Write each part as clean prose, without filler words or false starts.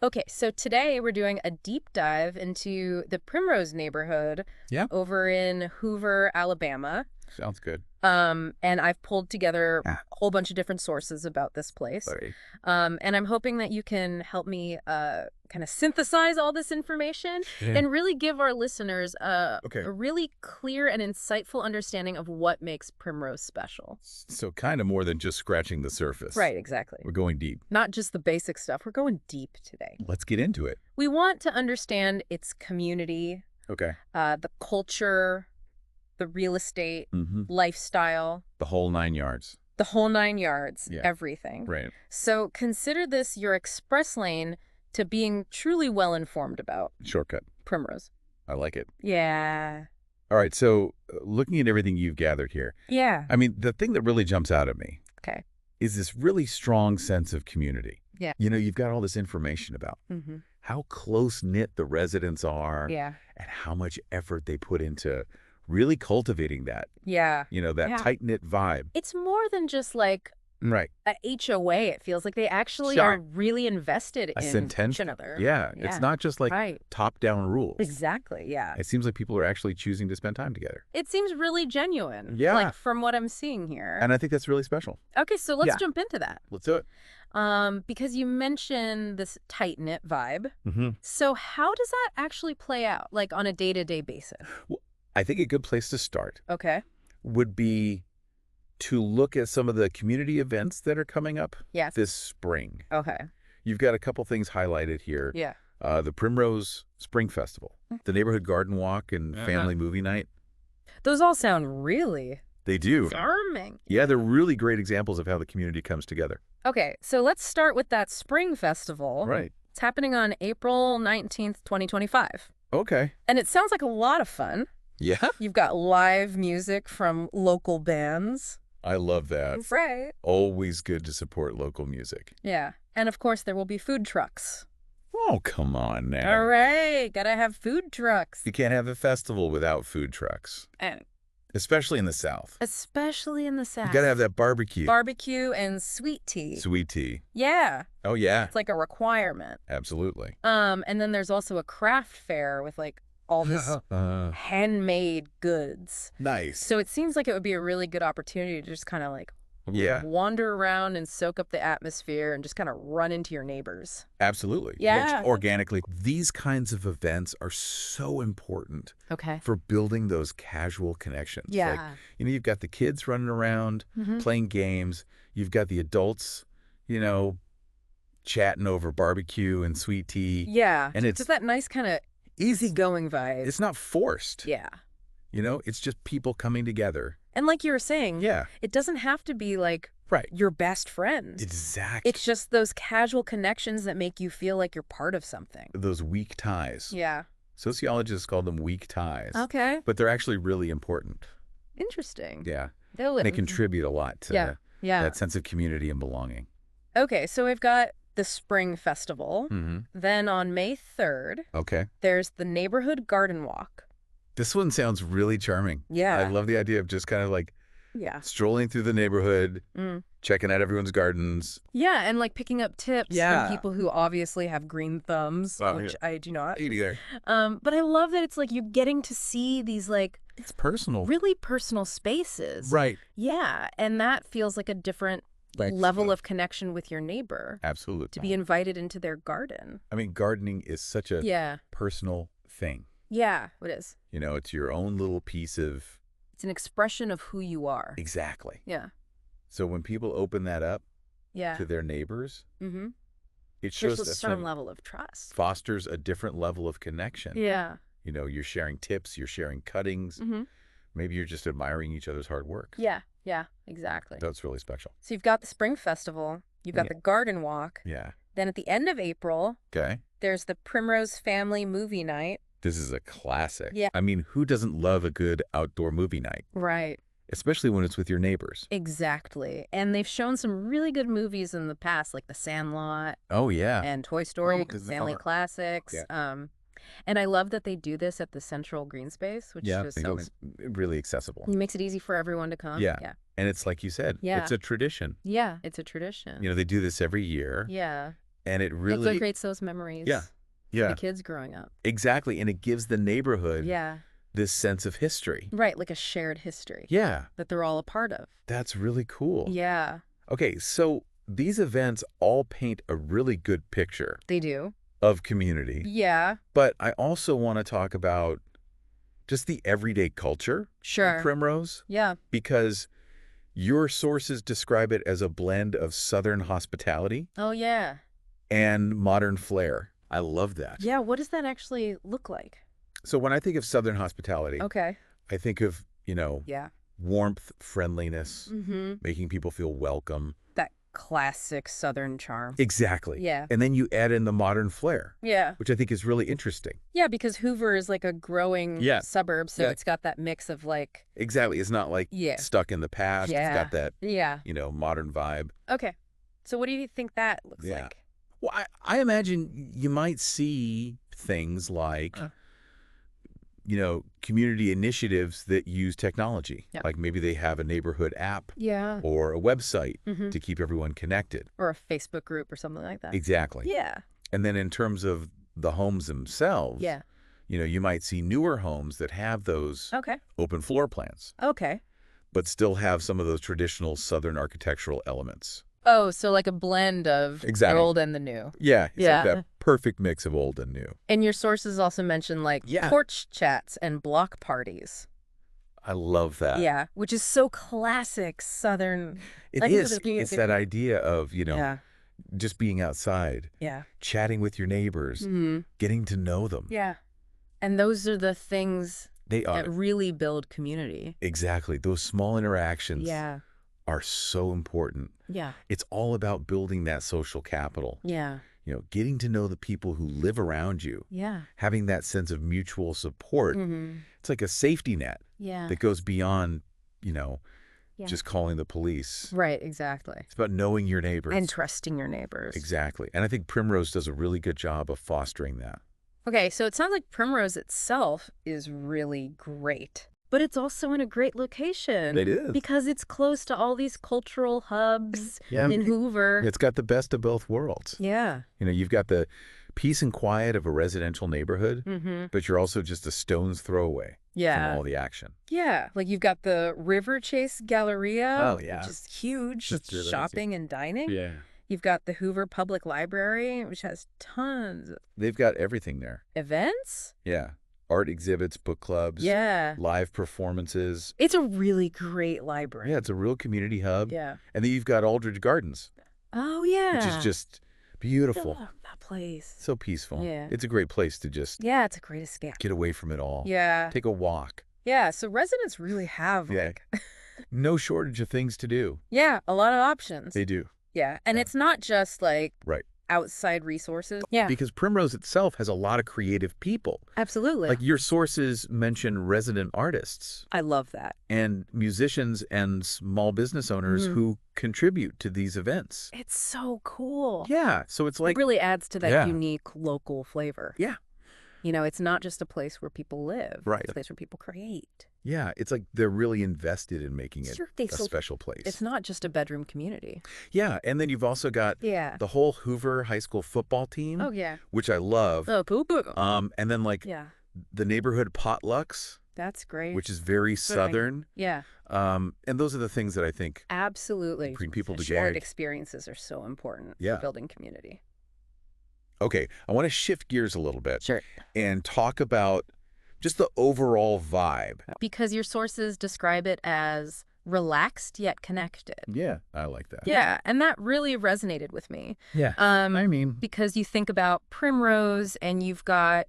Okay, so today we're doing a deep dive into the Primrose neighborhood Yeah, over in Hoover, Alabama. sounds good. And I've pulled together Ah, a whole bunch of different sources about this place. buddy. And I'm hoping that you can help me kind of synthesize all this information Yeah. and really give our listeners Okay. a really clear and insightful understanding of what makes Primrose special. So kind of more than just scratching the surface. Right, exactly. We're going deep. Not just the basic stuff. We're going deep today. Let's get into it. We want to understand its community, Okay. the culture, the real estate, Mm-hmm. lifestyle, The whole 9 yards. the whole 9 yards, Yeah. everything. Right. So consider this your express lane to being truly well-informed about Shortcut. Primrose. I like it. Yeah. All right. So looking at everything you've gathered here, Yeah. I mean, the thing that really jumps out at me Okay. is this really strong sense of community. Yeah. You know, you've got all this information about Mm-hmm. how close-knit the residents are Yeah. and how much effort they put into really cultivating that, Yeah. that Yeah. tight-knit vibe. It's more than just like Right. a HOA. It feels like they actually Sure. are really invested A in sentence. each other. Yeah. It's not just like Right. top-down rules. Exactly. Yeah. It seems like people are actually choosing to spend time together. It seems really genuine. Yeah. Like from what I'm seeing here. And I think that's really special. Okay, so let's Yeah. jump into that. Let's do it. Because you mentioned this tight-knit vibe. Mm-hmm. So how does that actually play out, like on a day-to-day basis? Well, I think a good place to start Okay. would be to look at some of the community events that are coming up Yes. this spring. Okay. You've got a couple things highlighted here. Yeah. The Primrose Spring Festival, the Neighborhood Garden Walk, and Family Movie Night. Those all sound really They do. charming. Yeah, they're really great examples of how the community comes together. Okay, so let's start with that spring festival. Right. It's happening on April 19th, 2025. Okay. And it sounds like a lot of fun. Yeah? You've got live music from local bands. I love that. Right. Always good to support local music. Yeah. And of course, there will be food trucks. Oh, come on now. All right. Gotta have food trucks. You can't have a festival without food trucks, And especially in the South. especially in the South. You got to have that barbecue. Barbecue and sweet tea. Sweet tea. Yeah. Oh, yeah. It's like a requirement. Absolutely. And then there's also a craft fair with like all this handmade goods. Nice. So it seems like it would be a really good opportunity to just kind of like Yeah, wander around and soak up the atmosphere and just kind of run into your neighbors. absolutely. Yeah. Just organically. These kinds of events are so important Okay. for building those casual connections. Like, Yeah. you've got the kids running around, Mhm. playing games. You've got the adults, chatting over barbecue and sweet tea. Yeah. And it's just that nice kind of easygoing vibe. It's not forced. Yeah. It's just people coming together. And like you were saying, Yeah. it doesn't have to be like Right. your best friend. Exactly. It's just those casual connections that make you feel like you're part of something. Those weak ties. Yeah. Sociologists call them weak ties. Okay. But they're actually really important. Interesting. Yeah. They'll They contribute a lot to Yeah. Yeah. that sense of community and belonging. Okay, so we've got the Spring Festival. Mm-hmm. Then on May 3rd, Okay. there's the Neighborhood Garden Walk. This one sounds really charming. Yeah. I love the idea of just kind of like Yeah. strolling through the neighborhood, Mm. checking out everyone's gardens. Yeah, and like picking up tips Yeah. from people who obviously have green thumbs, Oh, which I do not. Either. But I love that it's like you're getting to see these like It's personal. really personal spaces. Right. Yeah, and that feels like a different level of connection with your neighbor Absolutely. to be invited into their garden. I mean, gardening is such a Yeah. personal thing. Yeah, it is. It's your own little piece of... It's an expression of who you are. Exactly. Yeah. So when people open that up Yeah. to their neighbors, Mm-hmm. it shows There's a that certain level of trust. fosters a different level of connection. Yeah. You're sharing tips, you're sharing cuttings. Mm-hmm. Maybe you're just admiring each other's hard work. Yeah. Yeah. Exactly. That's really special. So you've got the Spring Festival. You've got Yeah. the Garden Walk. Yeah. Then at the end of April, Okay. there's the Primrose Family Movie Night. This is a classic. Yeah. I mean, who doesn't love a good outdoor movie night? Right. Especially when it's with your neighbors. Exactly. And they've shown some really good movies in the past, like The Sandlot Oh, yeah. and Toy Story, Oh, family classics. Yeah. And I love that they do this at the Central Green Space, which Yeah. is I think it's really accessible. it makes it easy for everyone to come. Yeah. Yeah. And it's like you said, Yeah. it's a tradition. Yeah. It's a tradition. They do this every year. Yeah. And it That's really... what creates those memories. Yeah. For Yeah. the kids growing up. Exactly. And it gives the neighborhood Yeah. this sense of history. Right, like a shared history. Yeah. That they're all a part of. That's really cool. Yeah. Okay, so these events all paint a really good picture They do. of community. Yeah. But I also want to talk about just the everyday culture Sure. of Primrose. Yeah. Because your sources describe it as a blend of Southern hospitality Oh, yeah. and modern flair. I love that. Yeah, what does that actually look like? So when I think of Southern hospitality, Okay. I think of, Yeah. warmth, friendliness, Mm-hmm. making people feel welcome. That classic Southern charm. Exactly. Yeah. And then you add in the modern flair, Yeah. which I think is really interesting. Yeah, because Hoover is like a growing Yeah. suburb, so Yeah. it's got that mix of like... Exactly. It's not like Yeah. stuck in the past. Yeah. It's got that, Yeah. modern vibe. Okay. So what do you think that looks Yeah. like? Well, I imagine you might see things like, community initiatives that use technology. Yeah. Like maybe they have a neighborhood app Yeah. or a website Mm-hmm. to keep everyone connected. Or a Facebook group or something like that. Exactly. Yeah. And then in terms of the homes themselves, Yeah. you might see newer homes that have those Okay. open floor plans, Okay. but still have some of those traditional Southern architectural elements. Oh, so like a blend of Exactly. the old and the new. Yeah, it's Yeah. like that perfect mix of old and new. And your sources also mention like Yeah. porch chats and block parties. I love that. Yeah, which is so classic Southern. It Like, is. it's- It's that idea of, Yeah. just being outside, Yeah. chatting with your neighbors, Mm-hmm. getting to know them. Yeah. And those are the things They are. that really build community. Exactly. Those small interactions Yeah. are so important. Yeah. It's all about building that social capital. Yeah. Getting to know the people who live around you, Yeah. having that sense of mutual support. Mm-hmm. It's like a safety net Yeah. that goes beyond, Yeah. just calling the police. Right, exactly. It's about knowing your neighbors. And trusting your neighbors. Exactly. And I think Primrose does a really good job of fostering that. Okay, so it sounds like Primrose itself is really great. But it's also in a great location. It is. Because it's close to all these cultural hubs Yeah. in Hoover. It's got the best of both worlds. Yeah. You've got the peace and quiet of a residential neighborhood, Mm-hmm. but you're also just a stone's throw away Yeah. from all the action. Yeah. Like you've got the River Chase Galleria. Oh, yeah. Which is huge. That's really Shopping and dining. Yeah. You've got the Hoover Public Library, which has tons of They've got everything there. events. Yeah. Art exhibits, book clubs, Yeah. live performances. It's a really great library. Yeah, it's a real community hub. Yeah. And then you've got Aldridge Gardens, Oh, yeah. which is just beautiful. Oh, that place. So peaceful. Yeah. It's a great place to just Yeah, it's a great escape. get away from it all. Yeah. Take a walk. Yeah, so residents really have, Yeah. like, No shortage of things to do. yeah, a lot of options. They do. Yeah, and Yeah. it's not just, like, Right. outside resources. Yeah, Because Primrose itself has a lot of creative people. absolutely. Like your sources mention resident artists I love that. and musicians and small business owners Mhm. who contribute to these events. It's so cool. Yeah. So it's like, It really adds to that Yeah. unique local flavor. yeah. It's not just a place where people live. Right. It's a place where people create. Yeah. It's like they're really invested in making it Sure, a special place. It's not just a bedroom community. Yeah. And then you've also got Yeah. the whole Hoover High School football team, Oh, yeah. which I love. Oh, poo-poo. And then like Yeah, the neighborhood potlucks, that's great. which is very Southern. Yeah, And those are the things that I think absolutely. bring people Shared together. experiences are so important Yeah. for building community. Okay, I want to shift gears a little bit Sure. and talk about just the overall vibe. Because your sources describe it as relaxed yet connected. Yeah, I like that. Yeah, and that really resonated with me. Yeah. mean, Because you think about Primrose and you've got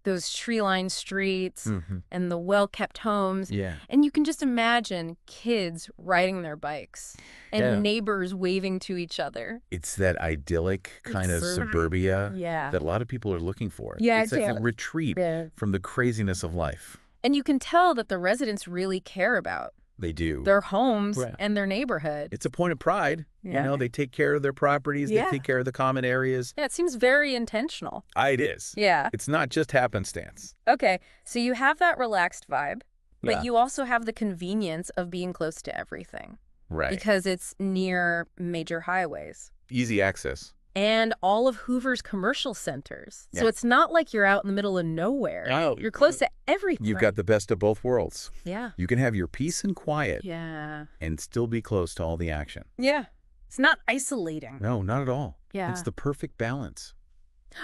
those tree-lined streets and the well-kept homes. yeah. And you can just imagine kids riding their bikes and Yeah. neighbors waving to each other. It's that idyllic kind of It's- suburbia Yeah. that a lot of people are looking for. Yeah, it's like yeah. a retreat from the craziness of life. And you can tell that the residents really care about They do. their homes Right. and their neighborhood. It's a point of pride. Yeah. They take care of their properties. Yeah. They take care of the common areas. Yeah, it seems very intentional. It is. Yeah. It's not just happenstance. Okay, so you have that relaxed vibe, but Yeah. you also have the convenience of being close to everything Right. because it's near major highways. Easy access. and all of Hoover's commercial centers. Yeah. So it's not like you're out in the middle of nowhere. Oh, You're close to everything. You've got the best of both worlds. Yeah. You can have your peace and quiet Yeah. and still be close to all the action. Yeah. It's not isolating. No, not at all. Yeah. It's the perfect balance.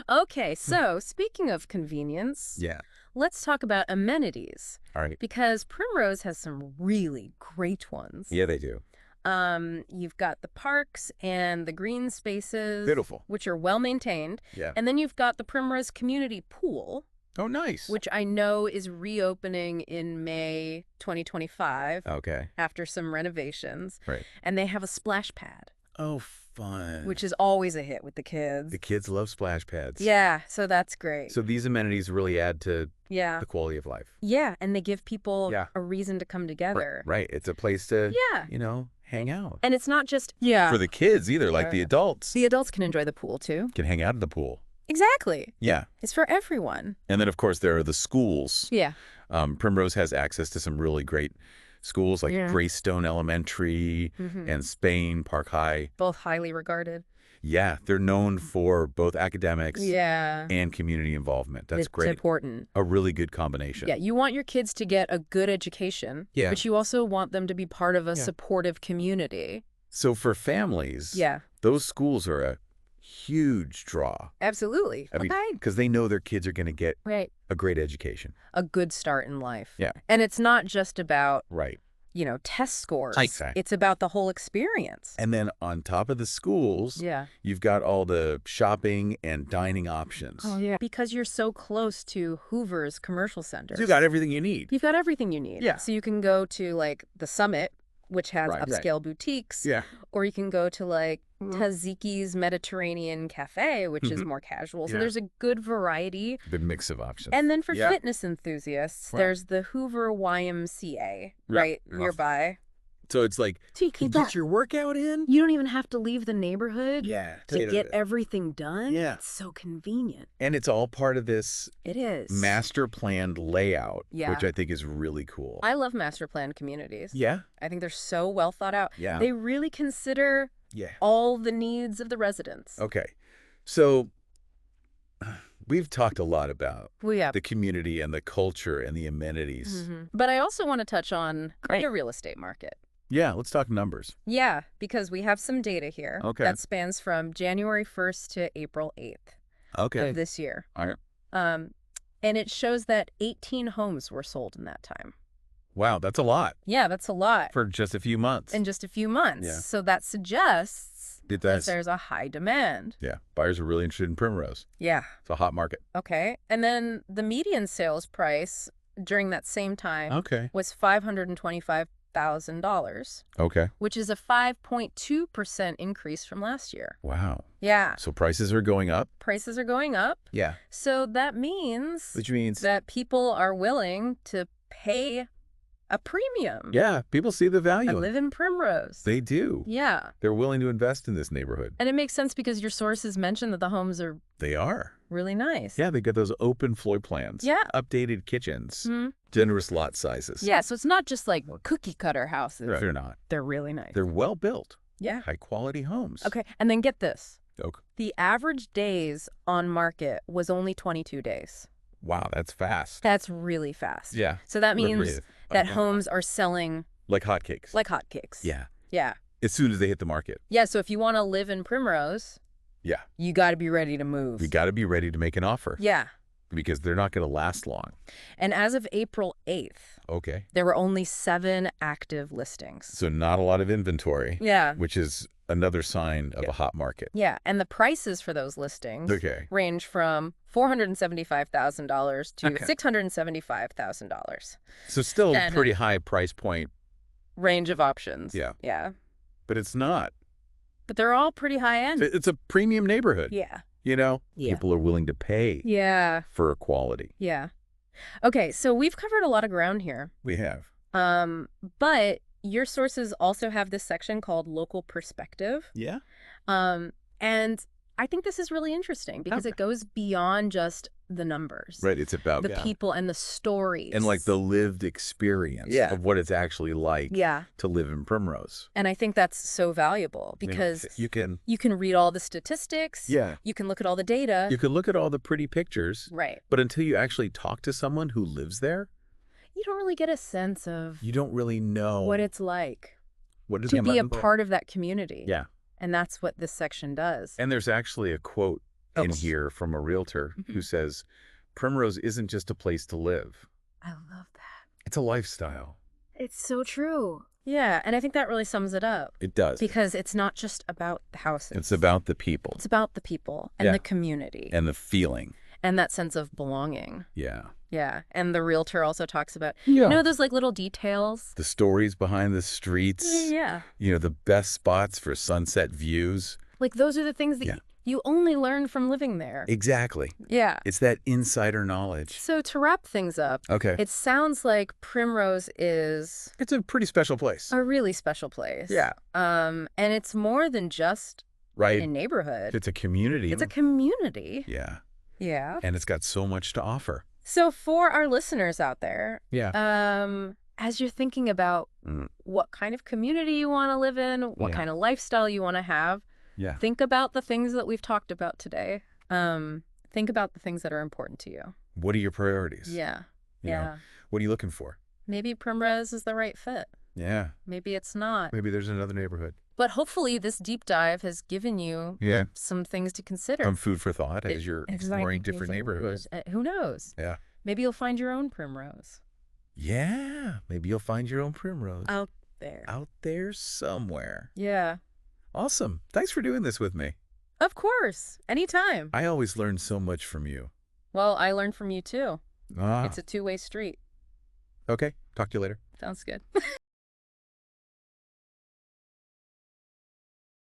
Okay, so speaking of convenience, Yeah. let's talk about amenities. All right. Because Primrose has some really great ones. Yeah, they do. You've got the parks and the green spaces. Beautiful. Which are well maintained. Yeah. And then you've got the Primrose Community Pool. Oh, nice. Which I know is reopening in May 2025. Okay. After some renovations. Right. And they have a splash pad. Oh, fun. Which is always a hit with the kids. The kids love splash pads. Yeah, so that's great. So these amenities really add to yeah. the quality of life. Yeah, and they give people a reason to come together. Right. It's a place to, yeah. Hang out. And it's not just for the kids either, like the adults. The adults can enjoy the pool too. Can hang out at the pool. Exactly. Yeah. It's for everyone. And then, of course, there are the schools. Yeah. Primrose has access to some really great schools like Greystone Elementary and Spain Park High. Both highly regarded. Yeah, they're known for both academics and community involvement. That's great. It's important. A really good combination. Yeah, you want your kids to get a good education, but you also want them to be part of a supportive community. So for families, those schools are a huge draw. Absolutely. I mean, because they know their kids are going to get a great education. A good start in life. Yeah. And it's not just about right. Test scores. Exactly. It's about the whole experience. And then on top of the schools, you've got all the shopping and dining options. Oh, yeah. Because you're so close to Hoover's commercial centers. You've got everything you need. You've got everything you need. Yeah. So you can go to, like, the Summit, which has upscale boutiques. Yeah. Or you can go to, like, Taziki's Mediterranean Cafe, which is more casual. So there's a good variety. The mix of options. And then for fitness enthusiasts, there's the Hoover YMCA nearby. So it's like, you can get your workout in. You don't even have to leave the neighborhood to get everything done. Yeah. It's so convenient. And it's all part of this master planned layout, which I think is really cool. I love master planned communities. Yeah. I think they're so well thought out. Yeah. They really consider all the needs of the residents. Okay. So we've talked a lot about the community and the culture and the amenities. But I also want to touch on the real estate market. Yeah, let's talk numbers. Yeah, because we have some data here that spans from January 1st to April 8th of this year. All right. And it shows that 18 homes were sold in that time. Wow, that's a lot. Yeah, that's a lot. For just a few months. In just a few months. Yeah. So that suggests that there's a high demand. Yeah, buyers are really interested in Primrose. Yeah. It's a hot market. Okay. And then the median sales price during that same time was $525,000. Okay. Which is a 5.2% increase from last year. Wow. Yeah. So prices are going up? Prices are going up. Yeah. So that means... Which means... that people are willing to pay a premium. Yeah. People see the value. I live in Primrose. They do. Yeah. They're willing to invest in this neighborhood. And it makes sense because your sources mentioned that the homes are... They are. Really nice. Yeah, they got those open floor plans. Yeah. Updated kitchens. Generous lot sizes. Yeah, so it's not just like cookie cutter houses. They're not. They're really nice. They're well built. Yeah. High quality homes. Okay, and then get this. Okay. The average days on market was only 22 days. Wow, that's fast. That's really fast. Yeah. So that means that homes are selling... like hotcakes. Like hotcakes. Yeah. Yeah. As soon as they hit the market. Yeah, so if you want to live in Primrose... Yeah. You got to be ready to move. You got to be ready to make an offer. Yeah. Because they're not going to last long. And as of April 8th, there were only 7 active listings. So not a lot of inventory. Yeah. Which is another sign of a hot market. Yeah. And the prices for those listings range from $475,000 to $675,000. So still a pretty high price point. Range of options. Yeah. Yeah. But it's not. But they're all pretty high end. It's a premium neighborhood. Yeah. You know? Yeah. People are willing to pay for quality. Yeah. Okay, so we've covered a lot of ground here. We have. But your sources also have this section called Local Perspective. Yeah. And I think this is really interesting because it goes beyond just the numbers. Right. It's about the people and the stories. And like the lived experience of what it's actually like to live in Primrose. And I think that's so valuable because you can read all the statistics. Yeah. You can look at all the data. You can look at all the pretty pictures. Right. But until you actually talk to someone who lives there, you don't really get a sense of you don't really know what it's like to be a part of that community. Yeah. And that's what this section does. And there's actually a quote in here from a realtor who says, Primrose isn't just a place to live. I love that. It's a lifestyle. It's so true. Yeah, and I think that really sums it up. It does. Because it's not just about the houses. It's about the people. It's about the people and the community. And the feeling. And that sense of belonging. Yeah. Yeah, and the realtor also talks about, you know, those like little details. The stories behind the streets. Yeah. You know, the best spots for sunset views. Like those are the things that you only learn from living there. Exactly. Yeah. It's that insider knowledge. So to wrap things up, it sounds like Primrose is... It's a pretty special place. A really special place. Yeah. And it's more than just a neighborhood. It's a community. It's a community. Yeah. Yeah. And it's got so much to offer. So for our listeners out there, as you're thinking about what kind of community you want to live in, what kind of lifestyle you want to have, think about the things that we've talked about today. Think about the things that are important to you. What are your priorities? Yeah. You know, what are you looking for? Maybe Primrose is the right fit. Yeah. Maybe it's not. Maybe there's another neighborhood. But hopefully this deep dive has given you some things to consider. Some food for thought as you're exploring different neighborhoods. Who knows? Yeah. Maybe you'll find your own Primrose. Yeah. Maybe you'll find your own Primrose. Out there. Out there somewhere. Yeah. Awesome. Thanks for doing this with me. Of course. Anytime. I always learn so much from you. Well, I learned from you too. It's a two-way street. Okay. Talk to you later. Sounds good.